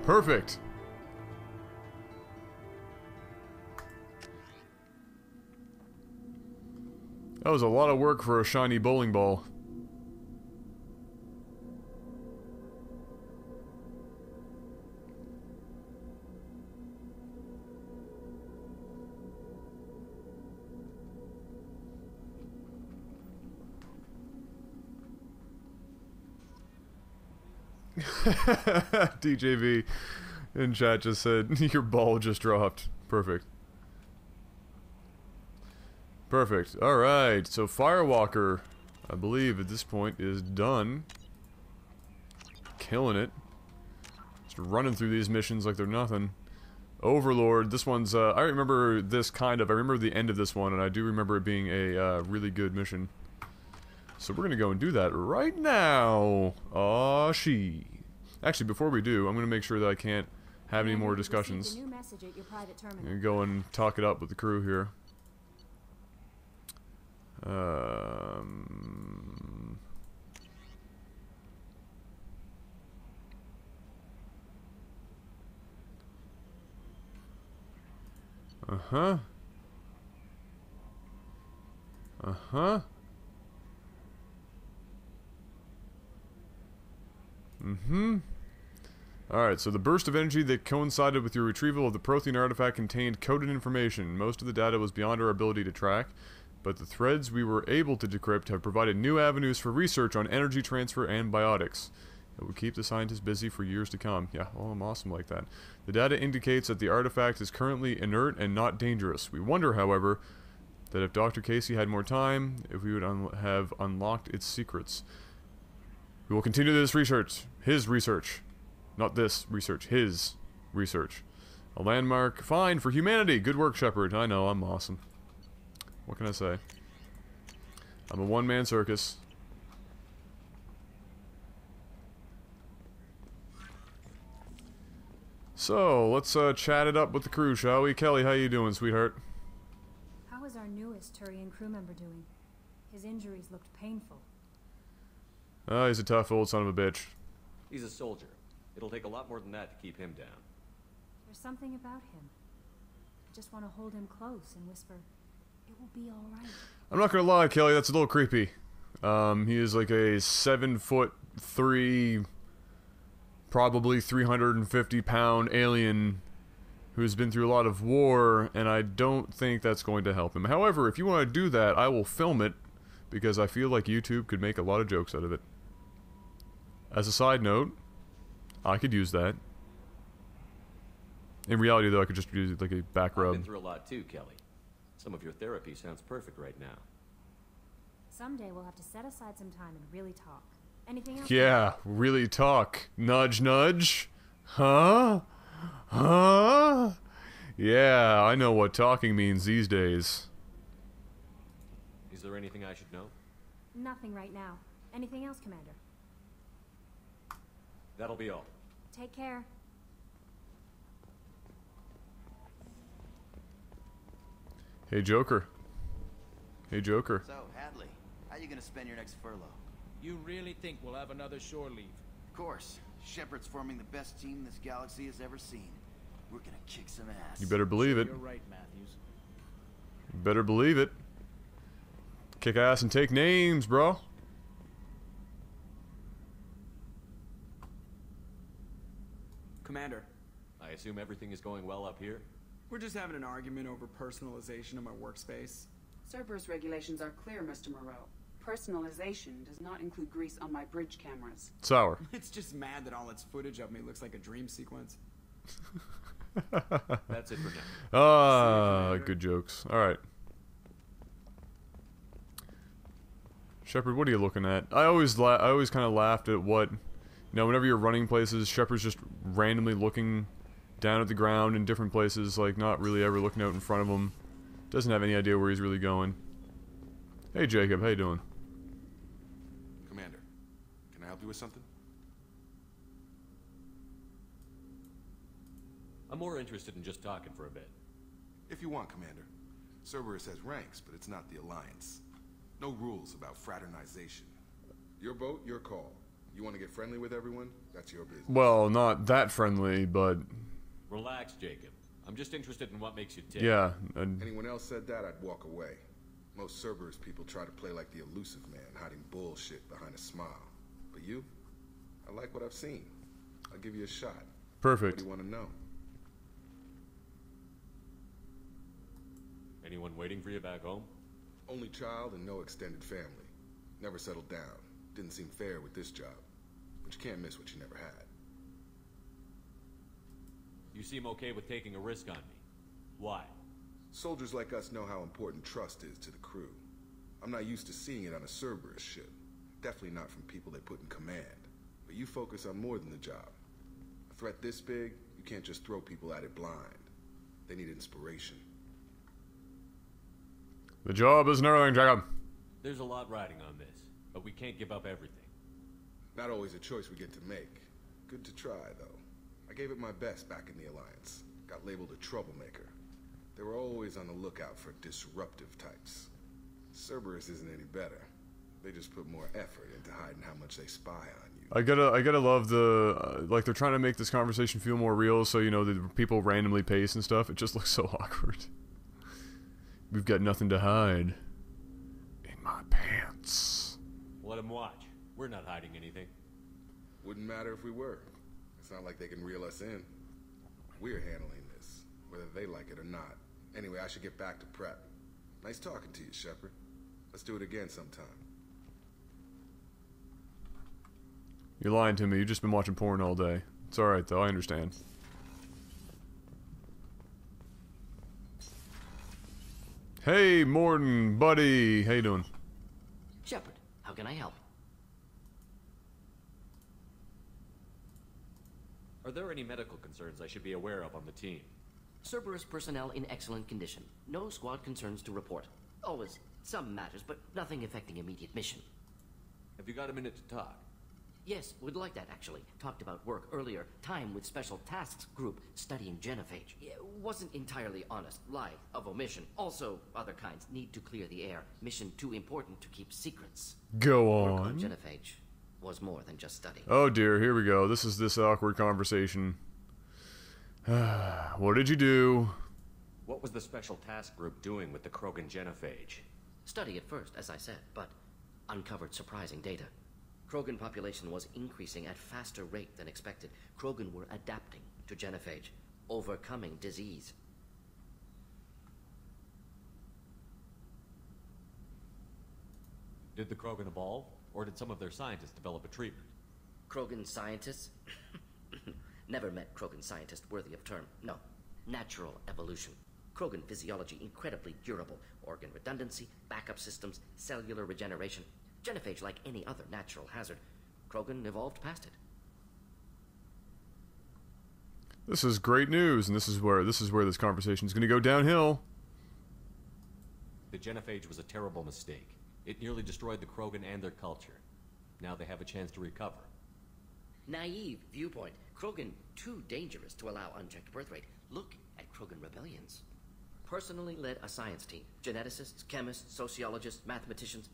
Perfect. That was a lot of work for a shiny bowling ball. DJV in chat just said, your ball just dropped. Perfect. Perfect. Alright, so Firewalker, I believe at this point, is done. Killing it. Just running through these missions like they're nothing. Overlord, this one's, I remember this kind of, I remember the end of this one, and I do remember it being a really good mission. So we're gonna go and do that right now. Aw, she. Actually, before we do, I'm gonna make sure that I can't have any more discussions. I'm gonna go and talk it up with the crew here. Uh-huh. Uh-huh. Mm-hmm. Alright, so the burst of energy that coincided with your retrieval of the Prothean artifact contained coded information. Most of the data was beyond our ability to track, but the threads we were able to decrypt have provided new avenues for research on energy transfer and biotics. It will keep the scientists busy for years to come. Yeah, well, I'm awesome like that. The data indicates that the artifact is currently inert and not dangerous. We wonder, however, that if Dr. Casey had more time, if we would have unlocked its secrets. We will continue this research. His research. Not this research. His research. A landmark. Fine, for humanity. Good work, Shepard. I know, I'm awesome. What can I say? I'm a one-man circus. So, let's chat it up with the crew, shall we? Kelly, how you doing, sweetheart? How is our newest Turian crew member doing? His injuries looked painful. Oh, he's a tough old son of a bitch. He's a soldier. It'll take a lot more than that to keep him down. There's something about him. I just want to hold him close and whisper, it will be alright. I'm not gonna lie, Kelly, that's a little creepy. He is like a 7'3", probably 350-pound alien who's been through a lot of war, and I don't think that's going to help him. However, if you want to do that, I will film it, because I feel like YouTube could make a lot of jokes out of it. As a side note, I could use that. In reality, though, I could just use it like a back rub. I've been through a lot too, Kelly. Some of your therapy sounds perfect right now. Someday we'll have to set aside some time and really talk. Anything else? Yeah, really talk. Nudge, nudge. Huh? Huh? Yeah, I know what talking means these days. Is there anything I should know? Nothing right now. Anything else, Commander? That'll be all. Take care. Hey, Joker. Hey, Joker. So, Hadley, how you gonna spend your next furlough? You really think we'll have another shore leave? Of course. Shepard's forming the best team this galaxy has ever seen. We're gonna kick some ass. You better believe it. You're right, Matthews. You better believe it. Kick ass and take names, bro. Commander, I assume everything is going well up here? we're just having an argument over personalization of my workspace. Cerberus regulations are clear, Mr. Moreau. Personalization does not include grease on my bridge cameras. Sour. It's just mad that all its footage of me looks like a dream sequence. That's it for now. Ah, good jokes. Alright. Shepard, what are you looking at? I always kind of laughed at what... You know, whenever you're running places, Shepard's just randomly looking down at the ground in different places, like not really ever looking out in front of him. Doesn't have any idea where he's really going. Hey Jacob, how you doing? Commander, can I help you with something? I'm more interested in just talking for a bit. If you want, Commander. Cerberus has ranks, but it's not the Alliance. No rules about fraternization. Your boat, your call. You want to get friendly with everyone? That's your business. Well, not that friendly, but Relax, Jacob. I'm just interested in what makes you tick. yeah. Anyone else said that, I'd walk away. Most Cerberus people try to play like the elusive man, hiding bullshit behind a smile. But you? I like what I've seen. I'll give you a shot. Perfect. What do you want to know? Anyone waiting for you back home? Only child and no extended family. Never settled down. Didn't seem fair with this job. But you can't miss what you never had. You seem okay with taking a risk on me. Why? Soldiers like us know how important trust is to the crew. I'm not used to seeing it on a Cerberus ship. Definitely not from people they put in command. But you focus on more than the job. A threat this big, you can't just throw people at it blind. They need inspiration. The job isn't everything, Jacob. There's a lot riding on this, but we can't give up everything. Not always a choice we get to make. Good to try, though. I gave it my best back in the Alliance. Got labeled a troublemaker. They were always on the lookout for disruptive types. Cerberus isn't any better. They just put more effort into hiding how much they spy on you. I gotta love the like they're trying to make this conversation feel more real, so you know the people randomly pace and stuff. It just looks so awkward. We've got nothing to hide. In my pants. Let them watch. We're not hiding anything. Wouldn't matter if we were. It's not like they can reel us in. We're handling this, whether they like it or not. Anyway, I should get back to prep. Nice talking to you, Shepard. Let's do it again sometime. You're lying to me. You've just been watching porn all day. It's alright, though. I understand. Hey, Mordin, buddy. How you doing? Shepard, how can I help? Are there any medical concerns I should be aware of on the team? Cerberus personnel in excellent condition. No squad concerns to report. Always some matters, but nothing affecting immediate mission. Have you got a minute to talk? Yes, would like that actually. Talked about work earlier. Time with Special Tasks Group studying genophage. Wasn't entirely honest. Lie of omission. Also, other kinds. Need to clear the air. Mission too important to keep secrets. Go Work on on. genophage was more than just study. Oh dear, here we go. This is this awkward conversation. What did you do? What was the Special Task Group doing with the Krogan genophage? Study at first, as I said, but uncovered surprising data. Krogan population was increasing at faster rate than expected. Krogan were adapting to genophage, overcoming disease. Did the Krogan evolve, or did some of their scientists develop a treatment? Krogan scientists? Never met Krogan scientist worthy of term. No. Natural evolution. Krogan physiology incredibly durable. Organ redundancy, backup systems, cellular regeneration. Genophage like any other natural hazard. Krogan evolved past it. This is great news, and this is where this conversation is going to go downhill. The genophage was a terrible mistake. It nearly destroyed the Krogan and their culture. Now they have a chance to recover. Naive viewpoint. Krogan too dangerous to allow unchecked birth rate. Look at Krogan rebellions. Personally led a science team. Geneticists, chemists, sociologists, mathematicians.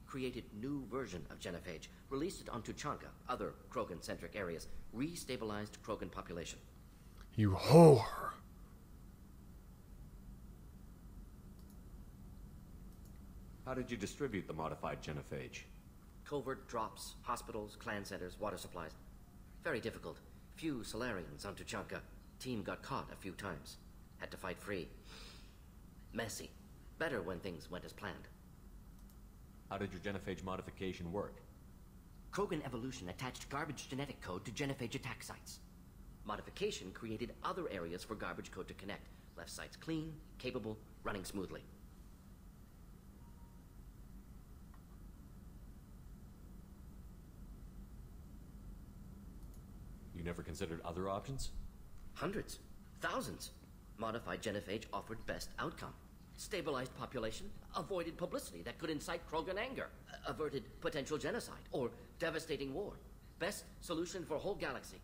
Created new version of genophage. Released it on Tuchanka, other Krogan-centric areas. Restabilized Krogan population. You whore. How did you distribute the modified genophage? Covert drops, hospitals, clan centers, water supplies. Very difficult. Few Solarians on Tuchanka. Team got caught a few times. Had to fight free. Messy. Better when things went as planned. How did your genophage modification work? Krogan evolution attached garbage genetic code to genophage attack sites. Modification created other areas for garbage code to connect. Left sites clean, capable, running smoothly. You never considered other options? Hundreds. Thousands. Modified genophage offered best outcome. Stabilized population, avoided publicity that could incite Krogan anger, averted potential genocide, or devastating war. Best solution for whole galaxy.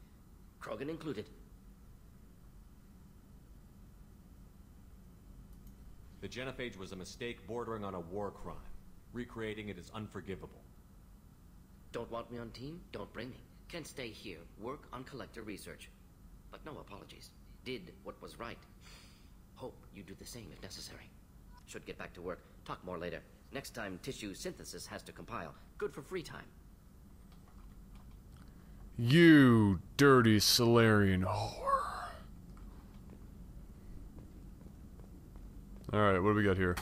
Krogan included. The genophage was a mistake bordering on a war crime. Recreating it is unforgivable. Don't want me on team? Don't bring me. Can stay here, work on collector research. But no apologies. Did what was right. Hope you do the same if necessary. Should get back to work. Talk more later. Next time tissue synthesis has to compile. Good for free time. You dirty Solarian whore. Alright, what do we got here?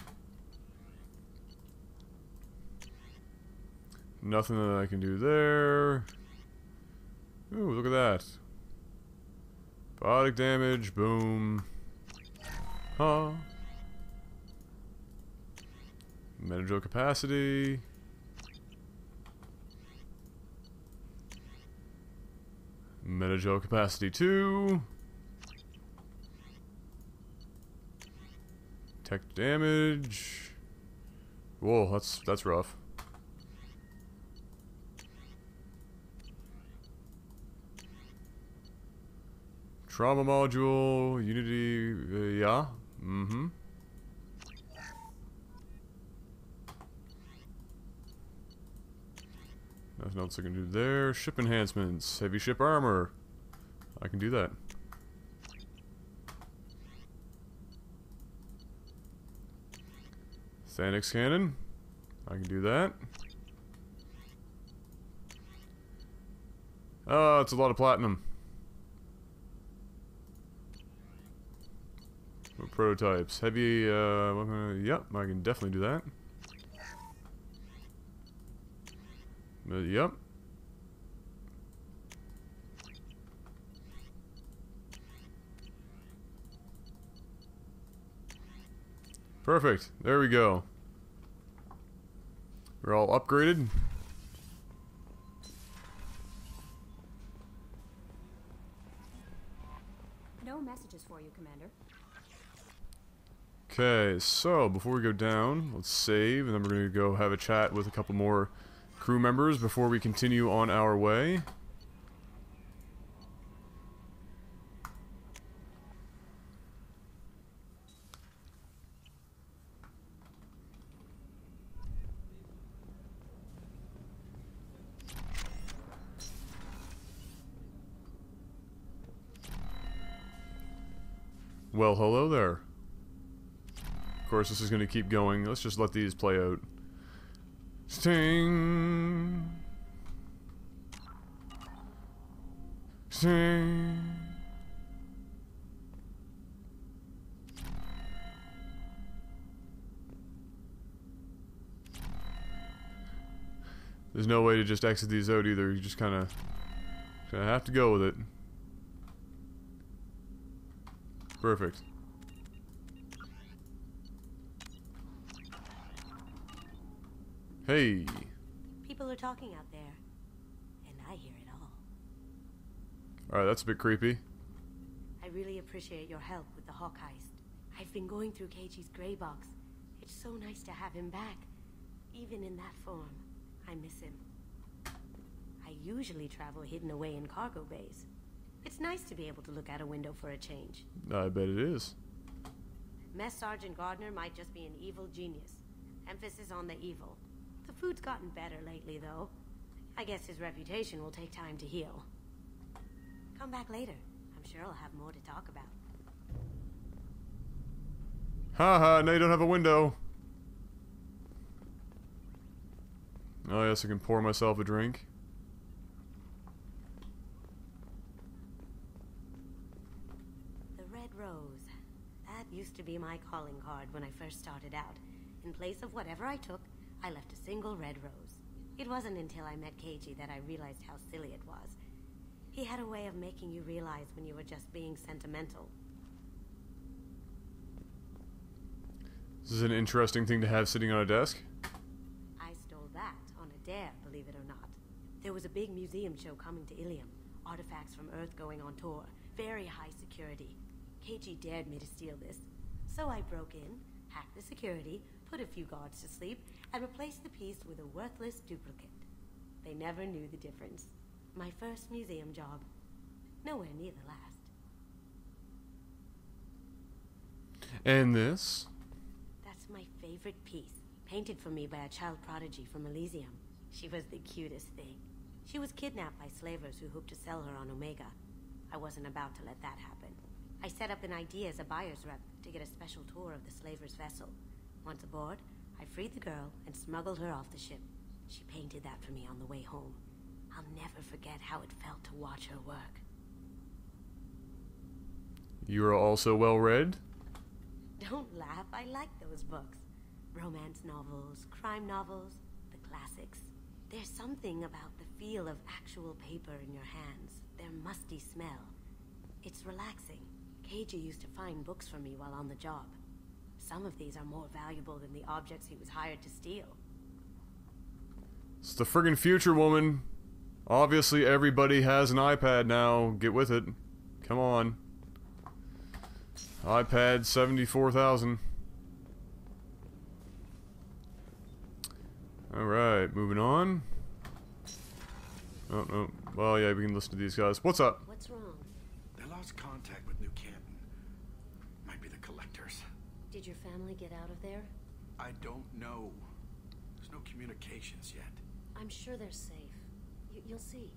Nothing that I can do there. Ooh, look at that. Biotic damage, boom. Huh. Metajoule capacity. Metajoule capacity 2. Tech damage. Whoa, that's rough. Trauma module, Unity, yeah. Mm-hmm. Nothing else I can do there. Ship enhancements, heavy ship armor. I can do that. Thanix cannon. I can do that. Oh, it's a lot of platinum. Prototypes. Heavy, yep, I can definitely do that. Yep. Perfect. There we go. We're all upgraded. No messages for you, Commander. Okay, so before we go down, let's save, and then we're going to go have a chat with a couple more crew members before we continue on our way. Well, hello there. Of course, this is going to keep going. Let's just let these play out. Sting. Sting. There's no way to just exit these out either. You just kind of have to go with it. Perfect. Hey. People are talking out there, and I hear it all. Alright, that's a bit creepy. I really appreciate your help with the Hawk heist. I've been going through Keiichi's gray box. It's so nice to have him back, even in that form. I miss him. I usually travel hidden away in cargo bays. It's nice to be able to look out a window for a change. I bet it is. Mess Sergeant Gardner might just be an evil genius. Emphasis on the evil. The food's gotten better lately, though. I guess his reputation will take time to heal. Come back later. I'm sure I'll have more to talk about. Haha, now you don't have a window. Oh yes, I can pour myself a drink. The red rose. That used to be my calling card when I first started out. In place of whatever I took, I left a single red rose. It wasn't until I met Keiichi that I realized how silly it was. He had a way of making you realize when you were just being sentimental. This is an interesting thing to have sitting on a desk. I stole that on a dare, believe it or not. There was a big museum show coming to Ilium. Artifacts from Earth going on tour. Very high security. Keiichi dared me to steal this. So I broke in, hacked the security, put a few guards to sleep, and replaced the piece with a worthless duplicate. They never knew the difference. My first museum job. Nowhere near the last. And this? That's my favorite piece, painted for me by a child prodigy from Elysium. She was the cutest thing. She was kidnapped by slavers who hoped to sell her on Omega. I wasn't about to let that happen. I set up an idea as a buyer's rep to get a special tour of the slaver's vessel. Once aboard, I freed the girl and smuggled her off the ship. She painted that for me on the way home. I'll never forget how it felt to watch her work. You are also well read? Don't laugh, I like those books. Romance novels, crime novels, the classics. There's something about the feel of actual paper in your hands, their musty smell. It's relaxing. Keiji used to find books for me while on the job. Some of these are more valuable than the objects he was hired to steal. It's the friggin' future, woman. Obviously everybody has an iPad now. Get with it. Come on. iPad 74,000. Alright, moving on. Oh, no. Well, yeah, we can listen to these guys. What's up? What's wrong? They lost contact with New Canton. Might be the collectors. Did your family get out of there? I don't know. There's no communications yet. I'm sure they're safe. You'll see.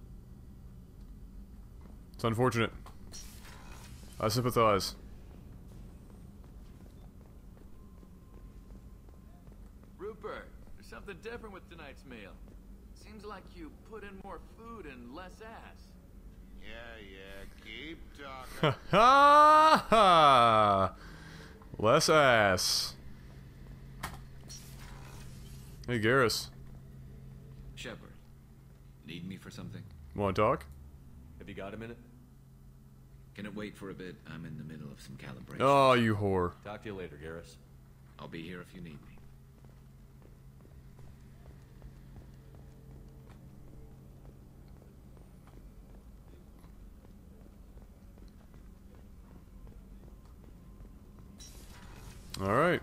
It's unfortunate. I sympathize. Rupert, there's something different with tonight's meal. Seems like you put in more food and less ass. Yeah, keep talking. Ha ha ha! Less ass. Hey, Garrus. Shepard, need me for something? Want to talk? Have you got a minute? Can it wait for a bit? I'm in the middle of some calibration. Oh, you whore. Talk to you later, Garrus. I'll be here if you need me. All right.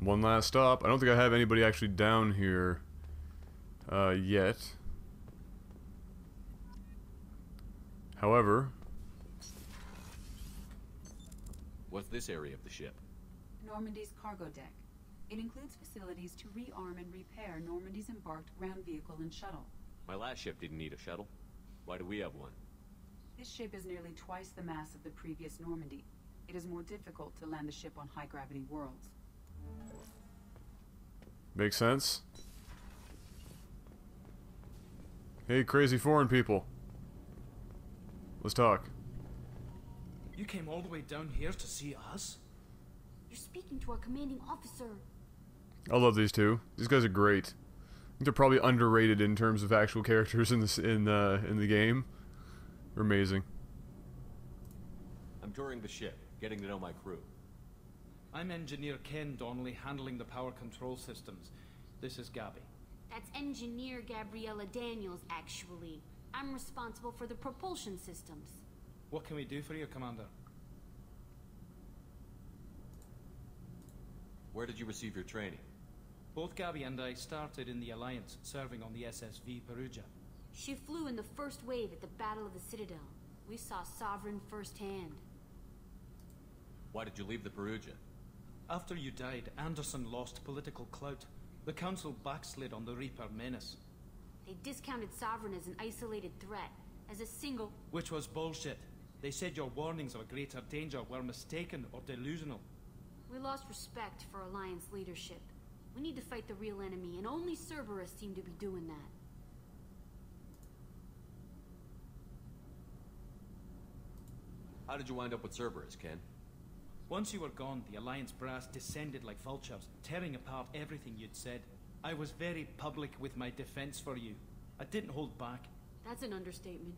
One last stop. I don't think I have anybody actually down here yet. However, What's this area of the ship? Normandy's cargo deck. It includes facilities to rearm and repair Normandy's embarked ground vehicle and shuttle. My last ship didn't need a shuttle. Why do we have one? This ship is nearly twice the mass of the previous Normandy. It is more difficult to land the ship on high-gravity worlds. makes sense. Hey, crazy foreign people. Let's talk. You came all the way down here to see us? You're speaking to our commanding officer. I love these two. These guys are great. I think they're probably underrated in terms of actual characters in this in the game. They're amazing. I'm touring the ship, getting to know my crew. I'm Engineer Ken Donnelly, handling the power control systems. This is Gabby. That's Engineer Gabriella Daniels, actually. I'm responsible for the propulsion systems. What can we do for you, Commander? Where did you receive your training? Both Gabby and I started in the Alliance, serving on the SSV Perugia. She flew in the first wave at the Battle of the Citadel. We saw Sovereign firsthand. Why did you leave the Perugia? After you died, Anderson lost political clout. The Council backslid on the Reaper menace. They discounted Sovereign as an isolated threat, as a single... Which was bullshit. They said your warnings of a greater danger were mistaken or delusional. We lost respect for Alliance leadership. We need to fight the real enemy, and only Cerberus seem to be doing that. How did you wind up with Cerberus, Ken? Once you were gone, the Alliance brass descended like vultures, tearing apart everything you'd said. I was very public with my defense for you. I didn't hold back. That's an understatement.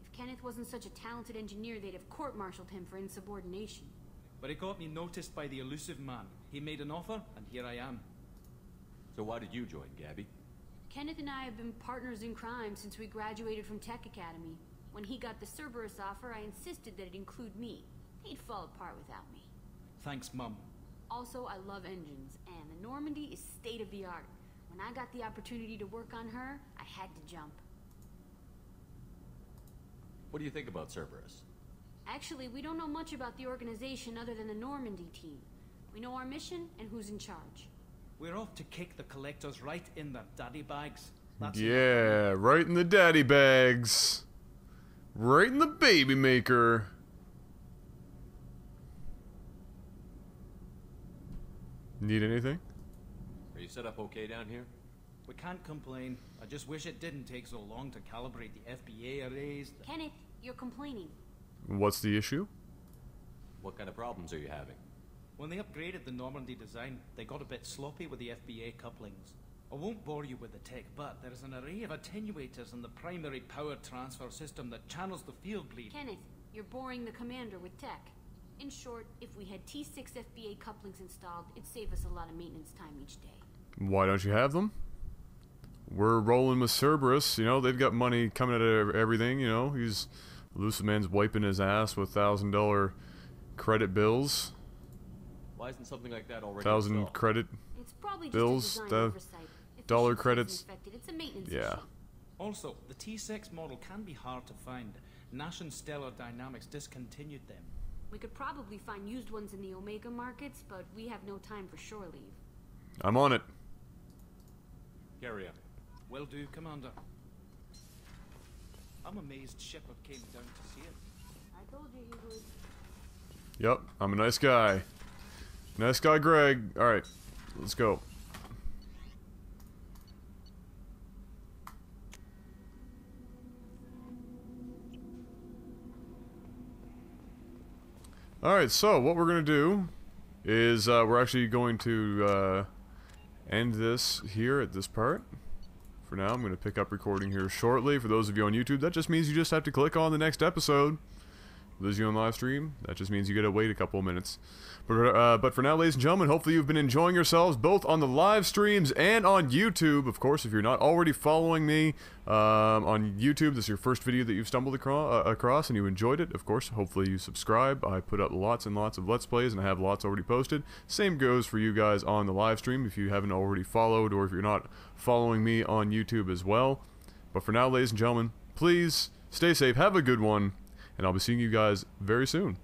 If Kenneth wasn't such a talented engineer, they'd have court-martialed him for insubordination. But it got me noticed by the elusive man. He made an offer, and here I am. So why did you join, Gabby? Kenneth and I have been partners in crime since we graduated from Tech Academy. When he got the Cerberus offer, I insisted that it include me. He'd fall apart without me. Thanks, Mum. Also, I love engines, and the Normandy is state-of-the-art. When I got the opportunity to work on her, I had to jump. What do you think about Cerberus? Actually, we don't know much about the organization other than the Normandy team. We know our mission and who's in charge. We're off to kick the collectors right in their daddy bags. That's Yeah, right in the daddy bags. Right in the baby maker. Need anything? Are you set up okay down here? We can't complain. I just wish it didn't take so long to calibrate the FBA arrays. Kenneth, you're complaining. What's the issue? What kind of problems are you having? When they upgraded the Normandy design, they got a bit sloppy with the FBA couplings. I won't bore you with the tech, but there's an array of attenuators in the primary power transfer system that channels the field bleed. Kenneth, you're boring the commander with tech. In short, if we had T6 FBA couplings installed, it'd save us a lot of maintenance time each day. Why don't you have them? We're rolling with Cerberus, you know, they've got money coming out of everything, you know. He's Elusive Man's wiping his ass with $1,000 credit bills. Why isn't something like that already 1,000 installed? credit It's probably bills, just a design oversight. If the dollar ship is credits. infected, it's a maintenance Yeah. issue. Also, the T6 model can be hard to find. Nash and Stellar Dynamics discontinued them. We could probably find used ones in the Omega markets, but we have no time for shore leave. I'm on it. Carry on. Will do, Commander. I'm amazed Shepard came down to see it. I told you he would. Yep, I'm a nice guy. Nice guy, Greg. Alright, let's go. Alright, so what we're going to do is we're actually going to end this here at this part. For now, I'm going to pick up recording here shortly. For those of you on YouTube, that just means you just have to click on the next episode. For those of you on live stream, that just means you gotta wait a couple of minutes. But for now, ladies and gentlemen, hopefully you've been enjoying yourselves both on the live streams and on YouTube. Of course, if you're not already following me on YouTube, this is your first video that you've stumbled across and you enjoyed it. Of course, hopefully you subscribe. I put up lots and lots of Let's Plays and I have lots already posted. Same goes for you guys on the live stream if you haven't already followed or if you're not following me on YouTube as well. But for now, ladies and gentlemen, please stay safe, have a good one, and I'll be seeing you guys very soon.